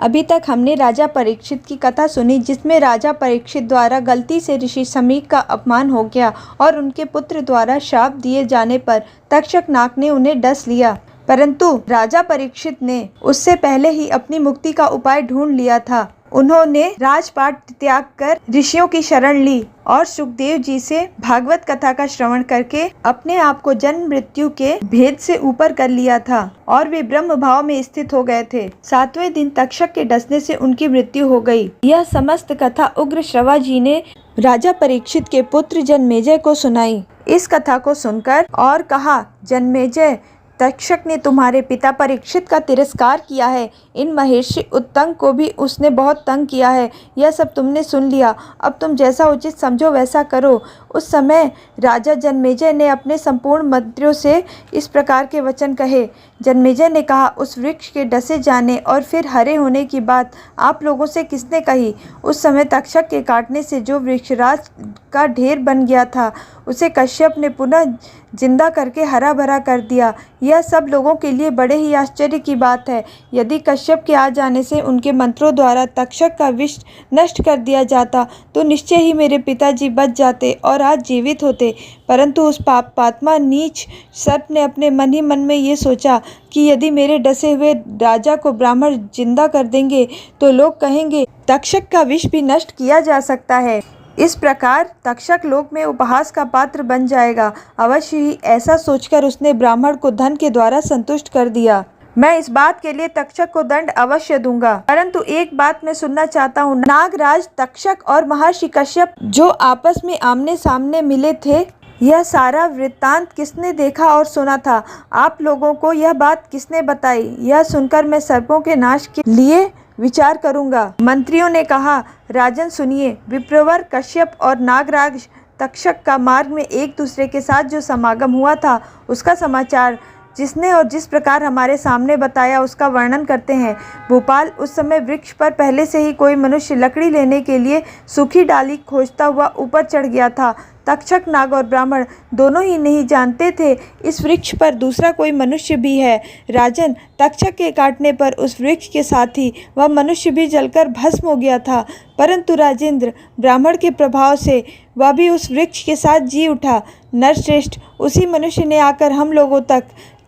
अभी तक हमने राजा परीक्षित की कथा सुनी, जिसमें राजा परीक्षित द्वारा गलती से ऋषि शमीक का अपमान हो गया और उनके पुत्र द्वारा श्राप दिए जाने पर तक्षक नाग ने उन्हें डस लिया। परंतु राजा परीक्षित ने उससे पहले ही अपनी मुक्ति का उपाय ढूंढ लिया था। उन्होंने राजपाट त्याग कर ऋषियों की शरण ली और सुखदेव जी से भागवत कथा का श्रवण करके अपने आप को जन्म मृत्यु के भेद से ऊपर कर लिया था और वे ब्रह्म भाव में स्थित हो गए थे। 7वें दिन तक्षक के डसने से उनकी मृत्यु हो गई। यह समस्त कथा उग्र श्रवा जी ने राजा परीक्षित के पुत्र जन्मेजय को सुनाई। इस कथा को सुनकर और कहा, जन्मेजय, तक्षक ने तुम्हारे पिता परीक्षित का तिरस्कार किया है। इन महर्षि उत्तंग को भी उसने बहुत तंग किया है। यह सब तुमने सुन लिया, अब तुम जैसा उचित समझो वैसा करो। उस समय राजा जन्मेजय ने अपने संपूर्ण मंत्रियों से इस प्रकार के वचन कहे। जन्मेजय ने कहा, उस वृक्ष के डसे जाने और फिर हरे होने की बात आप लोगों से किसने कही? उस समय तक्षक के काटने से जो वृक्षराज का ढेर बन गया था, उसे कश्यप ने पुनः जिंदा करके हरा भरा कर दिया। यह सब लोगों के लिए बड़े ही आश्चर्य की बात है। यदि कश्यप के आ जाने से उनके मंत्रों द्वारा तक्षक का विष नष्ट कर दिया जाता तो निश्चय ही मेरे पिताजी बच जाते और आज जीवित होते। परंतु उस पापात्मा नीच सर्प ने अपने मन ही मन में ये सोचा कि यदि मेरे डसे हुए राजा को ब्राह्मण जिंदा कर देंगे तो लोग कहेंगे तक्षक का विष भी नष्ट किया जा सकता है। इस प्रकार तक्षक लोक में उपहास का पात्र बन जाएगा। अवश्य ही ऐसा सोचकर उसने ब्राह्मण को धन के द्वारा संतुष्ट कर दिया। मैं इस बात के लिए तक्षक को दंड अवश्य दूंगा। परंतु एक बात मैं सुनना चाहता हूँ, नागराज, तक्षक और महर्षि कश्यप जो आपस में आमने सामने मिले थे, यह सारा वृत्तांत किसने देखा और सुना था? आप लोगों को यह बात किसने बताई? यह सुनकर मैं सर्पों के नाश के लिए विचार करूंगा। मंत्रियों ने कहा, राजन सुनिए, विप्रवर कश्यप और नागराज तक्षक का मार्ग में एक दूसरे के साथ जो समागम हुआ था, उसका समाचार जिसने और जिस प्रकार हमारे सामने बताया उसका वर्णन करते हैं। भोपाल, उस समय वृक्ष पर पहले से ही कोई मनुष्य लकड़ी लेने के लिए सूखी डाली खोजता हुआ ऊपर चढ़ गया था। तक्षक, नाग और ब्राह्मण दोनों ही नहीं जानते थे इस वृक्ष पर दूसरा कोई मनुष्य भी है। राजन, तक्षक के काटने पर उस वृक्ष के साथ ही वह मनुष्य भी जलकर भस्म हो गया था। परंतु राजेंद्र, ब्राह्मण के प्रभाव से वह भी उस वृक्ष के साथ जी उठा। नरश्रेष्ठ, उसी मनुष्य ने आकर हम लोगों तक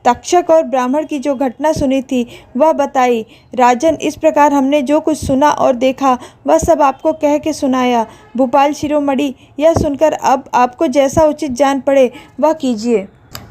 तक्षक और ब्राह्मण की जो घटना सुनी थी वह बताई। राजन, इस प्रकार हमने जो कुछ सुना और देखा वह सब आपको कह के सुनाया। भोपाल शिरोमणि, यह सुनकर अब आपको जैसा उचित जान पड़े वह कीजिए।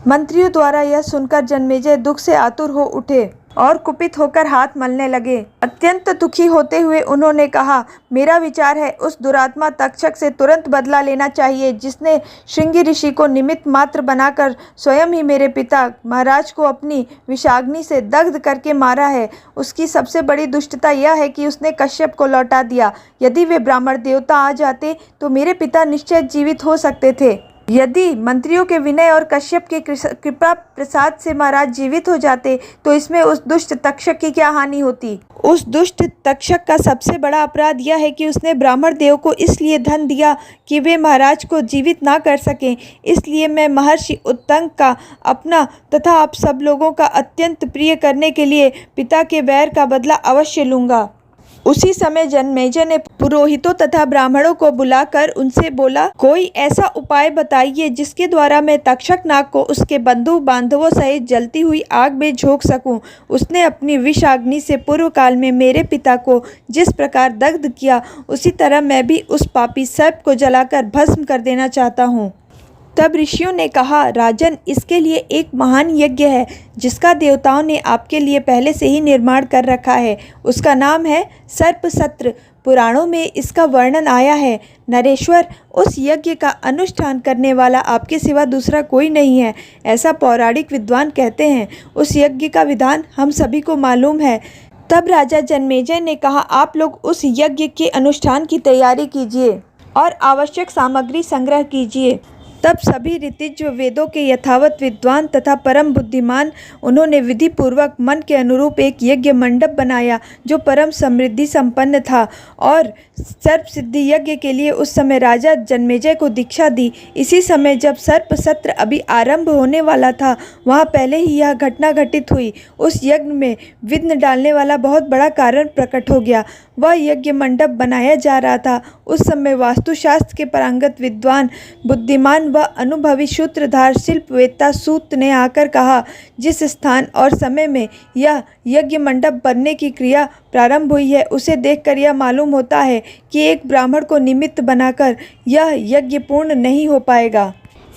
मंत्रियों द्वारा यह सुनकर जन्मेजय दुख से आतुर हो उठे और कुपित होकर हाथ मलने लगे। अत्यंत दुखी होते हुए उन्होंने कहा, मेरा विचार है उस दुरात्मा तक्षक से तुरंत बदला लेना चाहिए, जिसने श्रृंगी ऋषि को निमित्त मात्र बनाकर स्वयं ही मेरे पिता महाराज को अपनी विषाग्नि से दग्ध करके मारा है। उसकी सबसे बड़ी दुष्टता यह है कि उसने कश्यप को लौटा दिया। यदि वे ब्राह्मण देवता आ जाते तो मेरे पिता निश्चय जीवित हो सकते थे। यदि मंत्रियों के विनय और कश्यप के कृपा प्रसाद से महाराज जीवित हो जाते तो इसमें उस दुष्ट तक्षक की क्या हानि होती? उस दुष्ट तक्षक का सबसे बड़ा अपराध यह है कि उसने ब्राह्मण देव को इसलिए धन दिया कि वे महाराज को जीवित ना कर सकें। इसलिए मैं महर्षि उत्तंग का अपना तथा आप सब लोगों का अत्यंत प्रिय करने के लिए पिता के वैर का बदला अवश्य लूँगा। उसी समय जन्मेजय ने पुरोहितों तथा ब्राह्मणों को बुलाकर उनसे बोला, कोई ऐसा उपाय बताइए जिसके द्वारा मैं तक्षक नाग को उसके बंधु बांधवों सहित जलती हुई आग में झोंक सकूं। उसने अपनी विषाग्नि से पूर्व काल में मेरे पिता को जिस प्रकार दग्ध किया, उसी तरह मैं भी उस पापी सर्प को जलाकर भस्म कर देना चाहता हूँ। तब ऋषियों ने कहा, राजन, इसके लिए एक महान यज्ञ है जिसका देवताओं ने आपके लिए पहले से ही निर्माण कर रखा है। उसका नाम है सर्प सत्र। पुराणों में इसका वर्णन आया है। नरेश्वर, उस यज्ञ का अनुष्ठान करने वाला आपके सिवा दूसरा कोई नहीं है, ऐसा पौराणिक विद्वान कहते हैं। उस यज्ञ का विधान हम सभी को मालूम है। तब राजा जन्मेजय ने कहा, आप लोग उस यज्ञ के अनुष्ठान की तैयारी कीजिए और आवश्यक सामग्री संग्रह कीजिए। तब सभी ऋतिज वेदों के यथावत विद्वान तथा परम बुद्धिमान, उन्होंने विधि पूर्वक मन के अनुरूप एक यज्ञ मंडप बनाया जो परम समृद्धि संपन्न था, और सर्प सिद्धि यज्ञ के लिए उस समय राजा जन्मेजय को दीक्षा दी। इसी समय जब सर्प सत्र अभी आरंभ होने वाला था, वहाँ पहले ही यह घटना घटित हुई। उस यज्ञ में विघ्न डालने वाला बहुत बड़ा कारण प्रकट हो गया। वह यज्ञ मंडप बनाया जा रहा था। उस समय वास्तुशास्त्र के पारंगत विद्वान, बुद्धिमान व अनुभवी सूत्रधार शिल्पवेत्ता सूत ने आकर कहा, जिस स्थान और समय में यह यज्ञ मंडप बनने की क्रिया प्रारंभ हुई है, उसे देखकर यह मालूम होता है कि एक ब्राह्मण को निमित्त बनाकर यह यज्ञ पूर्ण नहीं हो पाएगा।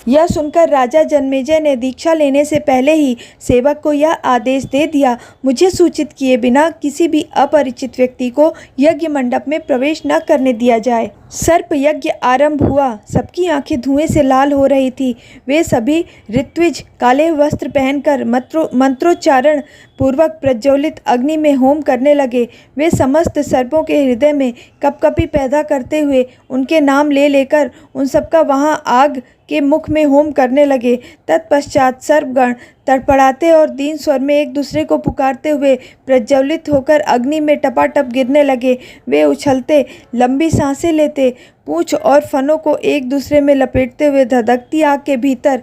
यह सुनकर राजा जन्मेजय ने दीक्षा लेने से पहले ही सेवक को यह आदेश दे दिया, मुझे सूचित किए बिना किसी भी अपरिचित व्यक्ति को यज्ञ मंडप में प्रवेश न करने दिया जाए। सर्प यज्ञ आरंभ हुआ। सबकी आंखें धुएं से लाल हो रही थी। वे सभी ऋत्विज काले वस्त्र पहनकर मंत्रोच्चारण पूर्वक प्रज्वलित अग्नि में होम करने लगे। वे समस्त सर्पों के हृदय में कपकपी पैदा करते हुए उनके नाम ले लेकर उन सबका वहां आग के मुख में होम करने लगे। तत्पश्चात सर्पगण तड़पड़ाते और दीन स्वर में एक दूसरे को पुकारते हुए प्रज्वलित होकर अग्नि में टपाटप गिरने लगे। वे उछलते, लंबी सांसें लेते, पूंछ और फनों को एक दूसरे में लपेटते हुए धधकती आग के भीतर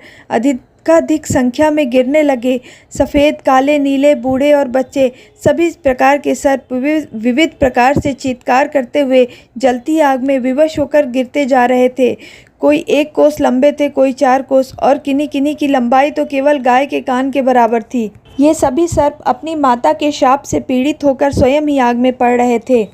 अधिक संख्या में गिरने लगे। सफ़ेद, काले, नीले, बूढ़े और बच्चे, सभी प्रकार के सर्प विविध प्रकार से चीत्कार करते हुए जलती आग में विवश होकर गिरते जा रहे थे। कोई 1 कोस लंबे थे, कोई 4 कोस, और किन्हीं किन्हीं की लंबाई तो केवल गाय के कान के बराबर थी। ये सभी सर्प अपनी माता के शाप से पीड़ित होकर स्वयं ही आग में पड़ रहे थे।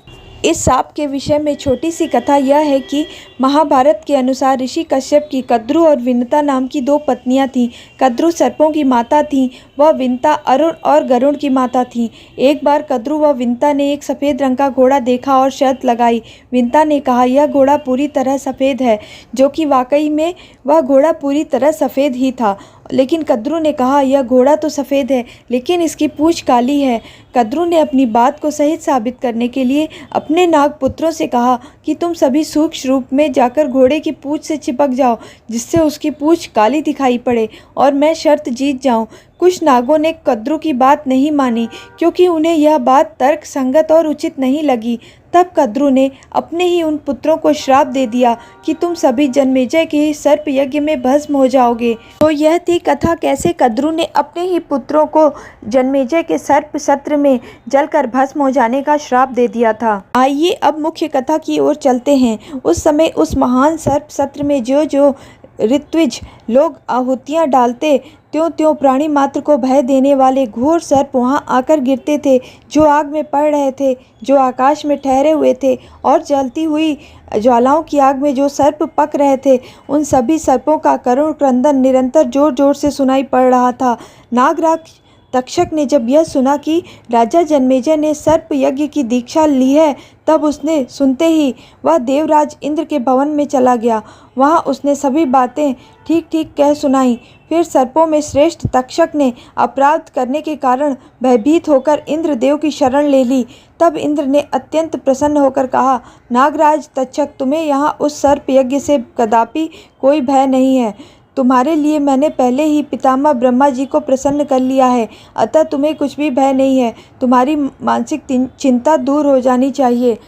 इस शाप के विषय में छोटी सी कथा यह है कि महाभारत के अनुसार ऋषि कश्यप की कद्रु और विनता नाम की 2 पत्नियां थीं। कद्रु सर्पों की माता थीं, वह विनता अरुण और गरुड़ की माता थीं। एक बार कद्रु व विनता ने एक सफ़ेद रंग का घोड़ा देखा और शर्त लगाई। विनता ने कहा, यह घोड़ा पूरी तरह सफ़ेद है, जो कि वाकई में वह घोड़ा पूरी तरह सफ़ेद ही था। लेकिन कद्रु ने कहा, यह घोड़ा तो सफ़ेद है, लेकिन इसकी पूँछ काली है। कद्रु ने अपनी बात को सही साबित करने के लिए अपने नागपुत्रों से कहा कि तुम सभी सूक्ष्म रूप में जाकर घोड़े की पूँछ से चिपक जाओ, जिससे उसकी पूँछ काली दिखाई पड़े और मैं शर्त जीत जाऊं। कुछ नागों ने कद्रु की बात नहीं मानी, क्योंकि उन्हें यह बात तर्क संगत और उचित नहीं लगी। तब कद्रु ने अपने ही उन पुत्रों को श्राप दे दिया कि तुम सभी जन्मेजय के ही सर्प यज्ञ में भस्म हो जाओगे। तो यह थी कथा, कैसे कद्रु ने अपने ही पुत्रों को जन्मेजय के सर्प सत्र में जलकर भस्म हो जाने का श्राप दे दिया था। आइए अब मुख्य कथा की ओर चलते हैं। उस समय उस महान सर्प सत्र में जो जो ऋत्विज लोग आहुतियाँ डालते, त्यों त्यों प्राणी मात्र को भय देने वाले घोर सर्प वहाँ आकर गिरते थे, जो आग में पड़ रहे थे, जो आकाश में ठहरे हुए थे, और जलती हुई ज्वालाओं की आग में जो सर्प पक रहे थे। उन सभी सर्पों का करुण क्रंदन निरंतर जोर जोर से सुनाई पड़ रहा था। नागराज तक्षक ने जब यह सुना कि राजा जन्मेजय ने सर्प यज्ञ की दीक्षा ली है, तब उसने सुनते ही वह देवराज इंद्र के भवन में चला गया। वहाँ उसने सभी बातें ठीक ठीक कह सुनाई। फिर सर्पों में श्रेष्ठ तक्षक ने अपराध करने के कारण भयभीत होकर इंद्रदेव की शरण ले ली। तब इंद्र ने अत्यंत प्रसन्न होकर कहा, नागराज तक्षक, तुम्हें यहाँ उस सर्प यज्ञ से कदापि कोई भय नहीं है। तुम्हारे लिए मैंने पहले ही पितामह ब्रह्मा जी को प्रसन्न कर लिया है, अतः तुम्हें कुछ भी भय नहीं है। तुम्हारी मानसिक चिंता दूर हो जानी चाहिए।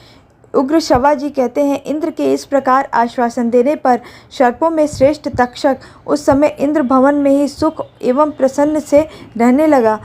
उग्र शवा जी कहते हैं, इंद्र के इस प्रकार आश्वासन देने पर सर्पों में श्रेष्ठ तक्षक उस समय इंद्र भवन में ही सुख एवं प्रसन्न से रहने लगा।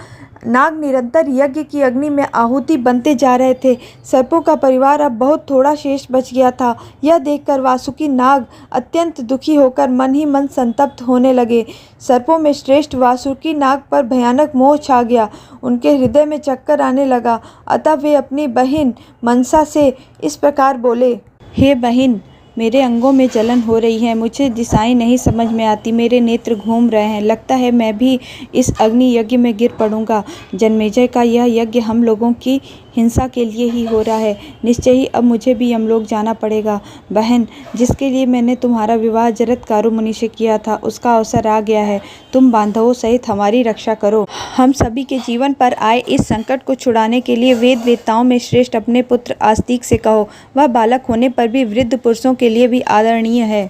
नाग निरंतर यज्ञ की अग्नि में आहुति बनते जा रहे थे। सर्पों का परिवार अब बहुत थोड़ा शेष बच गया था। यह देखकर वासुकी नाग अत्यंत दुखी होकर मन ही मन संतप्त होने लगे। सर्पों में श्रेष्ठ वासुकी नाग पर भयानक मोह छा गया। उनके हृदय में चक्कर आने लगा। अतः वे अपनी बहन मनसा से इस प्रकार बोले, हे बहन, मेरे अंगों में जलन हो रही है, मुझे दिशाएं नहीं समझ में आती, मेरे नेत्र घूम रहे हैं, लगता है मैं भी इस अग्नि यज्ञ में गिर पड़ूंगा। जन्मेजय का यह यज्ञ हम लोगों की हिंसा के लिए ही हो रहा है, निश्चय ही अब मुझे भी यमलोक जाना पड़ेगा। बहन, जिसके लिए मैंने तुम्हारा विवाह जरत्कारु मुनि से किया था, उसका अवसर आ गया है। तुम बांधवों सहित हमारी रक्षा करो। हम सभी के जीवन पर आए इस संकट को छुड़ाने के लिए वेद वेत्ताओं में श्रेष्ठ अपने पुत्र आस्तिक से कहो, वह बालक होने पर भी वृद्ध पुरुषों के लिए भी आदरणीय है।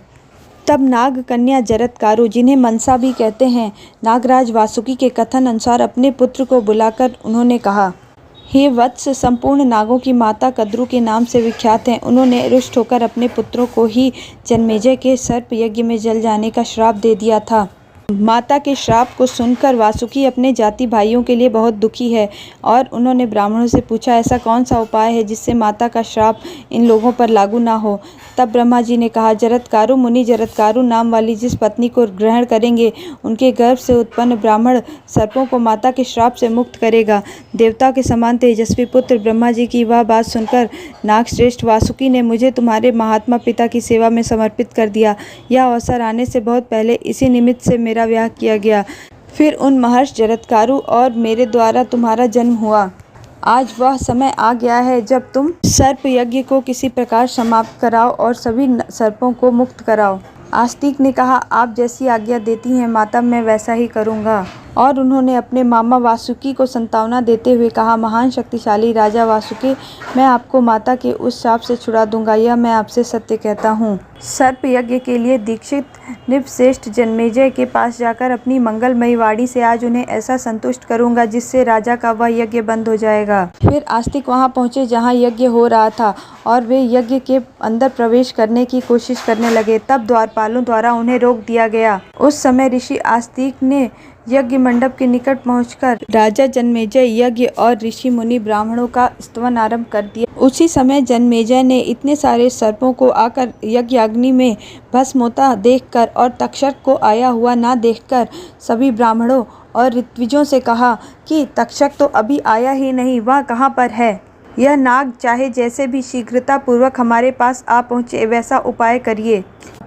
तब नाग कन्या जरत्कारु, जिन्हें मनसा भी कहते हैं, नागराज वासुकी के कथन अनुसार अपने पुत्र को बुलाकर उन्होंने कहा, हे वत्स, संपूर्ण नागों की माता कद्रु के नाम से विख्यात हैं। उन्होंने रुष्ट होकर अपने पुत्रों को ही जन्मेजय के सर्प यज्ञ में जल जाने का श्राप दे दिया था। माता के श्राप को सुनकर वासुकी अपने जाति भाइयों के लिए बहुत दुखी है और उन्होंने ब्राह्मणों से पूछा, ऐसा कौन सा उपाय है जिससे माता का श्राप इन लोगों पर लागू ना हो। तब ब्रह्मा जी ने कहा, जरत्कारु मुनि जरत्कारु नाम वाली जिस पत्नी को ग्रहण करेंगे, उनके गर्भ से उत्पन्न ब्राह्मण सर्पों को माता के श्राप से मुक्त करेगा। देवताओं के समान तेजस्वी पुत्र ब्रह्मा जी की वह बात सुनकर नागश्रेष्ठ वासुकी ने मुझे तुम्हारे महात्मा पिता की सेवा में समर्पित कर दिया। यह अवसर आने से बहुत पहले इसी निमित्त से मेरा ब्याह किया गया। फिर उन महर्षि जरत्कारु और मेरे द्वारा तुम्हारा जन्म हुआ। आज वह समय आ गया है जब तुम सर्प यज्ञ को किसी प्रकार समाप्त कराओ और सभी सर्पों को मुक्त कराओ। आस्तिक ने कहा, आप जैसी आज्ञा देती हैं माता, मैं वैसा ही करूँगा। और उन्होंने अपने मामा वासुकी को संतावना देते हुए कहा, महान शक्तिशाली राजा वासुकी, मैं आपको माता के उस शाप से छुड़ा दूंगा, यह मैं आपसे सत्य कहता हूँ। सर्प यज्ञ के लिए दीक्षित नृपश्रेष्ठ जन्मेजय के पास जाकर अपनी मंगलमयी वाणी से आज उन्हें ऐसा संतुष्ट करूंगा जिससे राजा का वह यज्ञ बंद हो जाएगा। फिर आस्तिक वहां पहुंचे जहां यज्ञ हो रहा था और वे यज्ञ के अंदर प्रवेश करने की कोशिश करने लगे। तब द्वारपालों द्वारा उन्हें रोक दिया गया। उस समय ऋषि आस्तिक ने यज्ञ मंडप के निकट पहुंचकर राजा जन्मेजय यज्ञ और ऋषि मुनि ब्राह्मणों का स्तवन आरंभ कर दिया। उसी समय जन्मेजय ने इतने सारे सर्पों को आकर यज्ञ अग्नि में भस्म होता देखकर और तक्षक को आया हुआ ना देखकर सभी ब्राह्मणों और ऋत्विजों से कहा कि तक्षक तो अभी आया ही नहीं, वह कहाँ पर है। यह नाग चाहे जैसे भी शीघ्रता पूर्वक हमारे पास आ पहुँचे, वैसा उपाय करिए।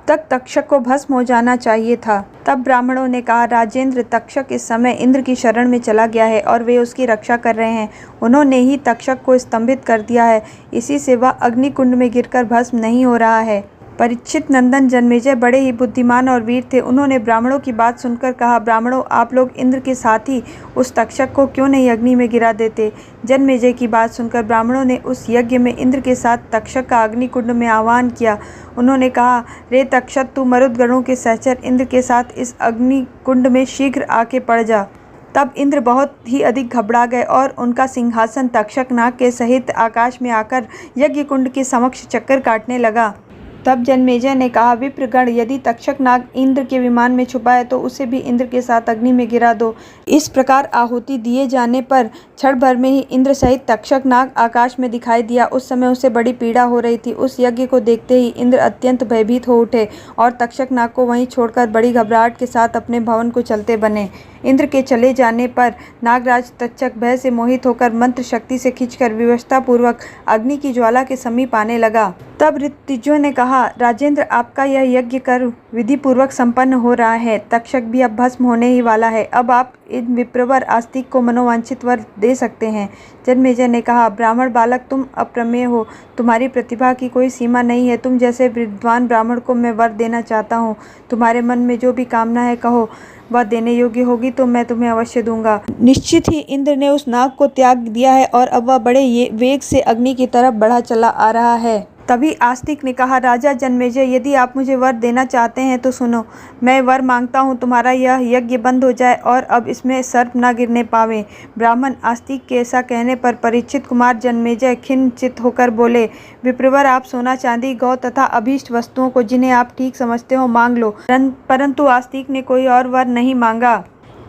तक तक्षक को भस्म हो जाना चाहिए था। तब ब्राह्मणों ने कहा, राजेंद्र, तक्षक इस समय इंद्र की शरण में चला गया है और वे उसकी रक्षा कर रहे हैं। उन्होंने ही तक्षक को स्तंभित कर दिया है, इसी से वह अग्निकुंड में गिरकर भस्म नहीं हो रहा है। परीक्षित नंदन जन्मेजय बड़े ही बुद्धिमान और वीर थे। उन्होंने ब्राह्मणों की बात सुनकर कहा, ब्राह्मणों, आप लोग इंद्र के साथ ही उस तक्षक को क्यों नहीं अग्नि में गिरा देते। जन्मेजय की बात सुनकर ब्राह्मणों ने उस यज्ञ में इंद्र के साथ तक्षक का अग्निकुंड में आह्वान किया। उन्होंने कहा, रे तक्षक, तू मरुदगणों के सहचर इंद्र के साथ इस अग्निकुंड में शीघ्र आके पड़ जा। तब इंद्र बहुत ही अधिक घबरा गए और उनका सिंहासन तक्षक नाग के सहित आकाश में आकर यज्ञ कुंड के समक्ष चक्कर काटने लगा। तब जन्मेजय ने कहा, विप्रगण, यदि तक्षक नाग इंद्र के विमान में छुपा है तो उसे भी इंद्र के साथ अग्नि में गिरा दो। इस प्रकार आहुति दिए जाने पर क्षण भर में ही इंद्र सहित तक्षक नाग आकाश में दिखाई दिया। उस समय उसे बड़ी पीड़ा हो रही थी। उस यज्ञ को देखते ही इंद्र अत्यंत भयभीत हो उठे और तक्षक नाग को वहीं छोड़कर बड़ी घबराहट के साथ अपने भवन को चलते बने। इंद्र के चले जाने पर नागराज तक्षक भय से मोहित होकर मंत्र शक्ति से खींचकर विवशतापूर्वक अग्नि की ज्वाला के समीप आने लगा। तब ऋत्विजों ने कहा, राजेंद्र, आपका यह यज्ञ कर विधि पूर्वक संपन्न हो रहा है। तक्षक भी अब भस्म होने ही वाला है। अब आप इन विप्रवर आस्तिक को मनोवांछित वर दे सकते हैं। जन्मेजय ने कहा, ब्राह्मण बालक, तुम अप्रमेय हो, तुम्हारी प्रतिभा की कोई सीमा नहीं है। तुम जैसे विद्वान ब्राह्मण को मैं वर देना चाहता हूँ। तुम्हारे मन में जो भी कामना है कहो, वह देने योग्य होगी तो मैं तुम्हें अवश्य दूंगा। निश्चित ही इंद्र ने उस नाग को त्याग दिया है और अब वह बड़े वेग से अग्नि की तरफ बढ़ा चला आ रहा है। तभी आस्तिक ने कहा, राजा जन्मेजय, यदि आप मुझे वर देना चाहते हैं तो सुनो। मैं वर मांगता हूँ, तुम्हारा यह यज्ञ बंद हो जाए और अब इसमें सर्प न गिरने पावे। ब्राह्मण आस्तिक के ऐसा कहने पर परीक्षित कुमार जन्मेजय खिन्न चित्त होकर बोले, विप्रवर, आप सोना चांदी गौ तथा अभीष्ट वस्तुओं को जिन्हें आप ठीक समझते हो मांग लो। परंतु आस्तिक ने कोई और वर नहीं मांगा।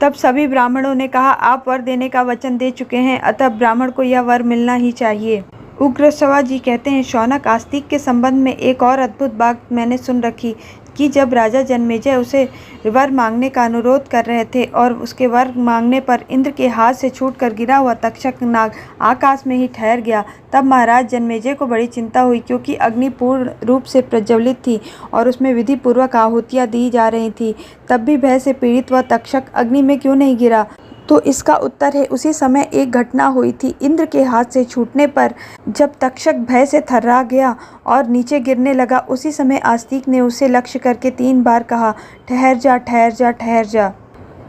तब सभी ब्राह्मणों ने कहा, आप वर देने का वचन दे चुके हैं, अतः ब्राह्मण को यह वर मिलना ही चाहिए। उग्रश्रवा जी कहते हैं, शौनक, आस्तिक के संबंध में एक और अद्भुत बात मैंने सुन रखी कि जब राजा जन्मेजय उसे वर मांगने का अनुरोध कर रहे थे और उसके वर मांगने पर इंद्र के हाथ से छूटकर गिरा हुआ तक्षक नाग आकाश में ही ठहर गया, तब महाराज जन्मेजय को बड़ी चिंता हुई, क्योंकि अग्नि पूर्ण रूप से प्रज्वलित थी और उसमें विधि पूर्वक आहुतियाँ दी जा रही थी। तब भी भय से पीड़ित वह तक्षक अग्नि में क्यों नहीं गिरा? तो इसका उत्तर है, उसी समय एक घटना हुई थी। इंद्र के हाथ से छूटने पर जब तक्षक भय से थर्रा गया और नीचे गिरने लगा, उसी समय आस्तिक ने उसे लक्ष्य करके 3 बार कहा, ठहर जा, ठहर जा, ठहर जा।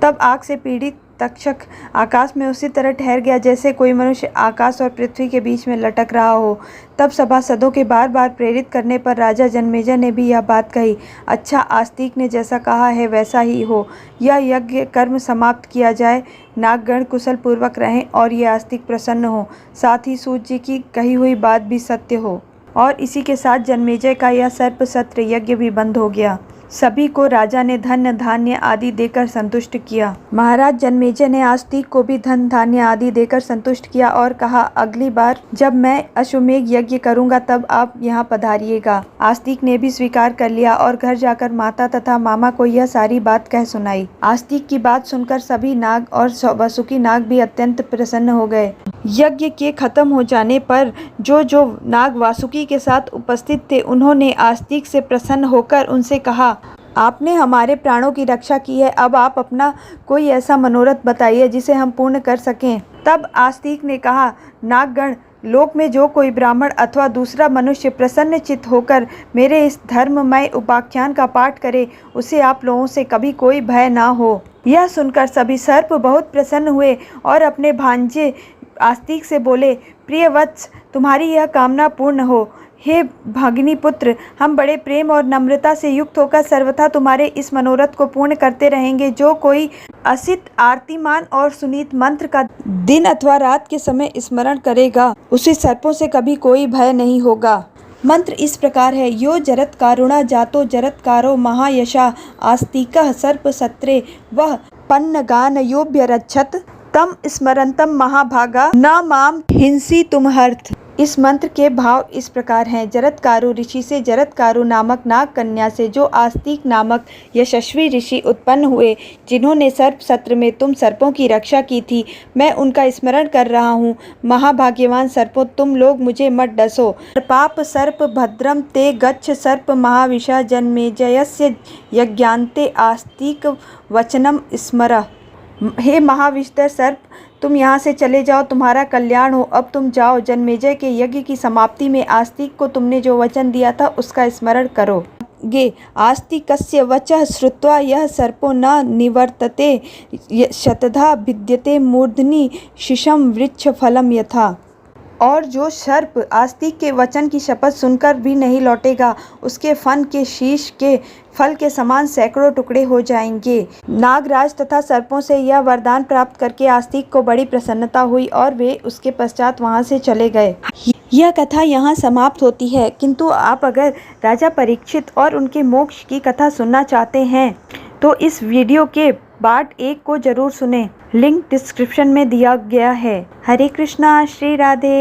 तब आग से पीड़ित तक्षक आकाश में उसी तरह ठहर गया जैसे कोई मनुष्य आकाश और पृथ्वी के बीच में लटक रहा हो। तब सभासदों के बार बार प्रेरित करने पर राजा जन्मेजय ने भी यह बात कही। अच्छा, आस्तिक ने जैसा कहा है वैसा ही हो। यह यज्ञ कर्म समाप्त किया जाए, नागगण कुशल पूर्वक रहें और ये आस्तिक प्रसन्न हो, साथ ही सूत जी की कही हुई बात भी सत्य हो। और इसी के साथ जन्मेजय का यह सर्प सत्र यज्ञ भी बंद हो गया। सभी को राजा ने धन धान्य आदि देकर संतुष्ट किया। महाराज जन्मेजय ने आस्तिक को भी धन धान्य आदि देकर संतुष्ट किया और कहा, अगली बार जब मैं अश्वमेघ यज्ञ करूंगा तब आप यहाँ पधारिएगा। आस्तिक ने भी स्वीकार कर लिया और घर जाकर माता तथा मामा को यह सारी बात कह सुनाई। आस्तिक की बात सुनकर सभी नाग और वासुकी नाग भी अत्यंत प्रसन्न हो गए। यज्ञ के खत्म हो जाने पर जो नाग वासुकी के साथ उपस्थित थे उन्होंने आस्तिक से प्रसन्न होकर उनसे कहा, आपने हमारे प्राणों की रक्षा की है, अब आप अपना कोई ऐसा मनोरथ बताइए जिसे हम पूर्ण कर सकें। तब आस्तिक ने कहा, नागगण, लोक में जो कोई ब्राह्मण अथवा दूसरा मनुष्य प्रसन्न चित्त होकर मेरे इस धर्ममय उपाख्यान का पाठ करे, उसे आप लोगों से कभी कोई भय ना हो। यह सुनकर सभी सर्प बहुत प्रसन्न हुए और अपने भांजे आस्तिक से बोले, प्रिय वत्स, तुम्हारी यह कामना पूर्ण हो। हे भगिनी पुत्र, हम बड़े प्रेम और नम्रता से युक्त होकर सर्वथा तुम्हारे इस मनोरथ को पूर्ण करते रहेंगे। जो कोई असित आरतीमान और सुनीत मंत्र का दिन अथवा रात के समय स्मरण करेगा उसे सर्पों से कभी कोई भय नहीं होगा। मंत्र इस प्रकार है, यो जरत्कारुणा जातो जरत्कारो महायशा आस्तिकः सर्प सत्रे वह पन्नगान योभ्यरक्षत तम स्मरंतम महाभागा न माम हिंसी तुम्हर्थ। इस मंत्र के भाव इस प्रकार हैं, जरत्कारु ऋषि से, जरत्कारु नामक नाग कन्या से, जो आस्तिक नामक यशस्वी ऋषि उत्पन्न हुए जिन्होंने सर्प सत्र में तुम सर्पों की रक्षा की थी, मैं उनका स्मरण कर रहा हूँ। महाभाग्यवान सर्पों, तुम लोग मुझे मत डसो। पाप सर्प भद्रम ते गच्छ सर्प महाविशा जन्मेजयस्य यज्ञान्ते आस्तिक वचनम स्मर। हे महाविष्टर सर्प, तुम यहाँ से चले जाओ, तुम्हारा कल्याण हो। अब तुम जाओ, जन्मेजय के यज्ञ की समाप्ति में आस्तिक को तुमने जो वचन दिया था उसका स्मरण करो। गे आस्तिकस्य वचः श्रुत्वा यह सर्पो न निवर्तते शतधा भिद्यते मूर्धनि शिशम वृक्ष फलम यथा। और जो सर्प आस्तिक के वचन की शपथ सुनकर भी नहीं लौटेगा, उसके फन के शीश के फल के समान सैकड़ों टुकड़े हो जाएंगे। नागराज तथा सर्पों से यह वरदान प्राप्त करके आस्तिक को बड़ी प्रसन्नता हुई और वे उसके पश्चात वहां से चले गए। यह कथा यहाँ समाप्त होती है, किंतु आप अगर राजा परीक्षित और उनके मोक्ष की कथा सुनना चाहते हैं तो इस वीडियो के पार्ट 1 को जरूर सुनें। लिंक डिस्क्रिप्शन में दिया गया है। हरे कृष्णा, श्री राधे।